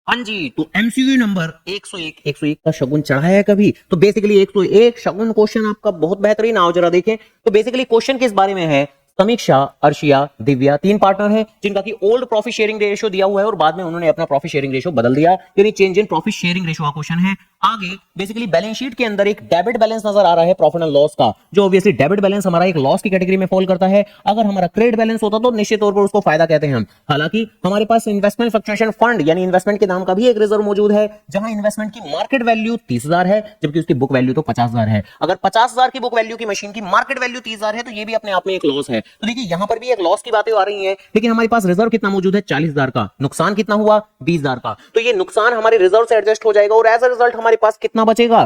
हाँ जी, तो MCQ number 101 का शगुन चढ़ा है कभी? तो बेसिकली 101 शगुन क्वेश्चन आपका बहुत बेहतरीन आओ जरा देखें। तो बेसिकली क्वेश्चन किस बारे में है? समीक्षा, अर्शिया, दिव्या, तीन पार्टनर हैं जिनका की ओल्ड प्रॉफिट शेयरिंग रेशियो दिया हुआ है और बाद में उन्होंने अपना प्रॉफिट शेयरिंग रेशियो बदल दिया, यानी change in profit sharing ratio का क्वेश्चन है। आगे बेसिकली बैलेंस शीट के अंदर एक डेबिट बैलेंस नजर आ रहा है प्रॉफिट एंड लॉस का, जो ऑब्वियसली डेबिट बैलेंस हमारा एक लॉस की कैटेगरी में फॉल करता है। अगर हमारा क्रेडिट बैलेंस होता तो निश्चित तौर पर उसको फायदा कहते हैं हम। हालांकि हमारे पास इन्वेस्टमेंट फ्लक्चुएशन फंड यानी इन्वेस्टमेंट के नाम का भी एक रिजर्व मौजूद है, जहां इन्वेस्टमेंट की मार्केट वैल्यू 30,000 है जबकि उसकी बुक वैल्यू तो 50,000 है। अगर 50,000 की बुक वैल्यू की मशीन की मार्केट वैल्यू 30,000 है तो ये भी अपने आप में एक लॉस है। तो देखिए यहां पर भी एक लॉस की बातें आ रही हैं, लेकिन हमारे पास रिजर्व कितना मौजूद है? 40,000 का। नुकसान कितना हुआ? 20,000 का। तो ये नुकसान हमारे रिजर्व से एडजस्ट हो जाएगा और एज अ रिजल्ट हमारे पास कितना बचेगा?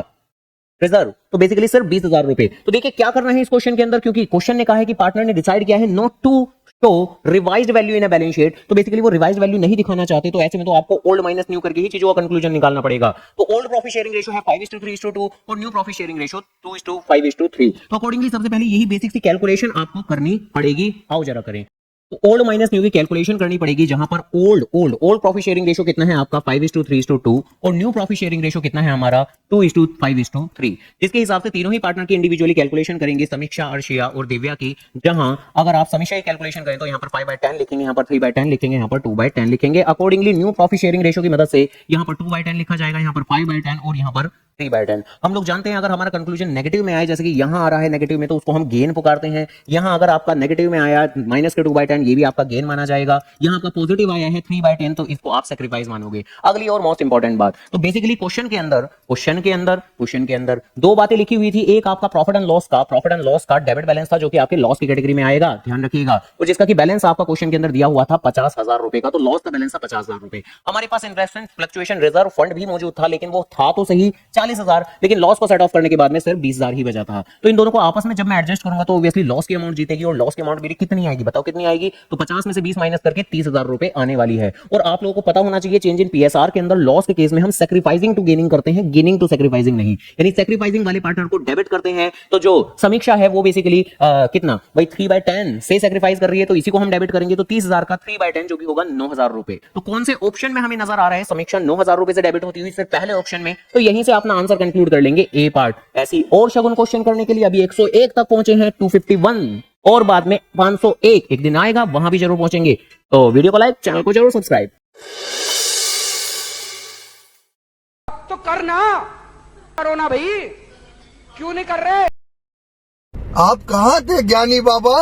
रिजर्व। तो बेसिकली सिर्फ 20,000 रुपए। तो देखिए क्या करना है इस क्वेश्चन के अंदर, क्योंकि क्वेश्चन ने कहा है कि पार्टनर ने डिसाइड किया है not to show revised value in a balance sheet. तो बेसिकली वो रिवाइज्ड वैल्यू नहीं दिखाना चाहते, तो ऐसे में तो आपको ओल्ड माइनस न्यू करके ही चीजों का कंक्लूजन निकालना पड़ेगा। तो ओल्ड प्रॉफिट शेयरिंग रेशियो है 5:3:2 और न्यू प्रॉफिट शेयरिंग रेशियो 2:5:3। तो अकॉर्डिंगली सबसे पहले यही बेसिक सी कैलकुलेशन आपको करनी पड़ेगी। आओ जरा करें। तो ओल्ड माइनस न्यू की कैलकुलेशन करनी पड़ेगी, जहां पर ओल्ड प्रॉफिट शेयरिंग रेशियो कितना है आपका 5:3:2 और न्यू प्रॉफिट शेयरिंग रेशियो कितना है हमारा 2:5:3, जिसके हिसाब से तीनों ही पार्टनर की इंडिविजुअली कैलकुलेशन करेंगे, समीक्षा, अर्शिया और दिव्या की। जहां अगर आप समीक्षा की कैलकुलेशन करें तो यहां पर 5/10 लिखेंगे, यहां पर 3/10 लिखेंगे, यहां पर 2/10 लिखेंगे। Accordingly new profit sharing ratio की मदद से यहां पर 2/10 लिखा जाएगा, यहां पर 5/10 और यहां पर 3/10। हम लोग जानते हैं अगर हमारा कंक्लूजन नेगेटिव में आए, जैसे कि यहां आ रहा है नेगेटिव में, तो उसको हम गेन पुकारते हैं। यहां अगर आपका नेगेटिव में आया माइनस के 2/10, ये भी आपका गेन माना जाएगा। यहां आपका पॉजिटिव आया है 3/10, तो इसको आप सैक्रिफाइस मानोगे। अगली और मोस्ट इंपॉर्टेंट बात, तो बेसिकली क्वेश्चन के अंदर दो बातें लिखी हुई थी। एक आपका प्रॉफिट एंड लॉस का डेबिट बैलेंस था, जो कि आपके लॉस की कैटेगरी में आएगा, ध्यान रखिएगा। और जिसका कि बैलेंस आपका क्वेश्चन के अंदर दिया हुआ था 50,000 रुपए का, तो लॉस का बैलेंस था 50,000 रुपए। हमारे पास इन्वेस्टमेंट फ्लक्चुएशन रिजर्व फंड भी मौजूद था, लेकिन वो था तो सही 40,000, लेकिन लॉस को सेट ऑफ करने के बाद में सिर्फ 20,000 ही बचा था। तो इन दोनों को आपस में जब मैं एडजस्ट करूंगा तो ऑब्वियसली लॉस की अमाउंट जीतेगी, और लॉस की अमाउंट मेरी कितनी आएगी बताओ कितनी आएगी? तो 50 में से 20 माइनस करके 30,000 रुपए आने वाली है। और आप लोगों को पता होना चाहिए चेंज इन पीएसआर के अंदर लॉस के केस में हम सैक्रिफाइसिंग टू गेनिंग करते हैं, गेनिंग टू सैक्रिफाइसिंग नहीं। यानी सैक्रिफाइसिंग वाले पार्टनर को डेबिट करते हैं, तो जो समीक्षा है वो बेसिकली कितना भाई 3/10 से सैक्रिफाइस कर रही है, तो इसी को हम डेबिट करेंगे, तो 30,000 का 3/10 जो कि होगा 9,000 रुपए। तो कौन से ऑप्शन में हमें नजर आ रहा है समीक्षा 9,000 रुपए से डेबिट होती हुई? सिर्फ पहले ऑप्शन में। तो यहीं से अपना आंसर कंक्लूड कर लेंगे, ए पार्ट। ऐसी और शगुन क्वेश्चन करने के लिए अभी 101 तक पहुंचे हैं, 251 और बाद में 501 एक दिन आएगा, वहां भी जरूर पहुंचेंगे। तो वीडियो को लाइक, चैनल को जरूर सब्सक्राइब। तो करना करो ना भाई, क्यों नहीं कर रहे? आप कहाँ थे ज्ञानी बाबा?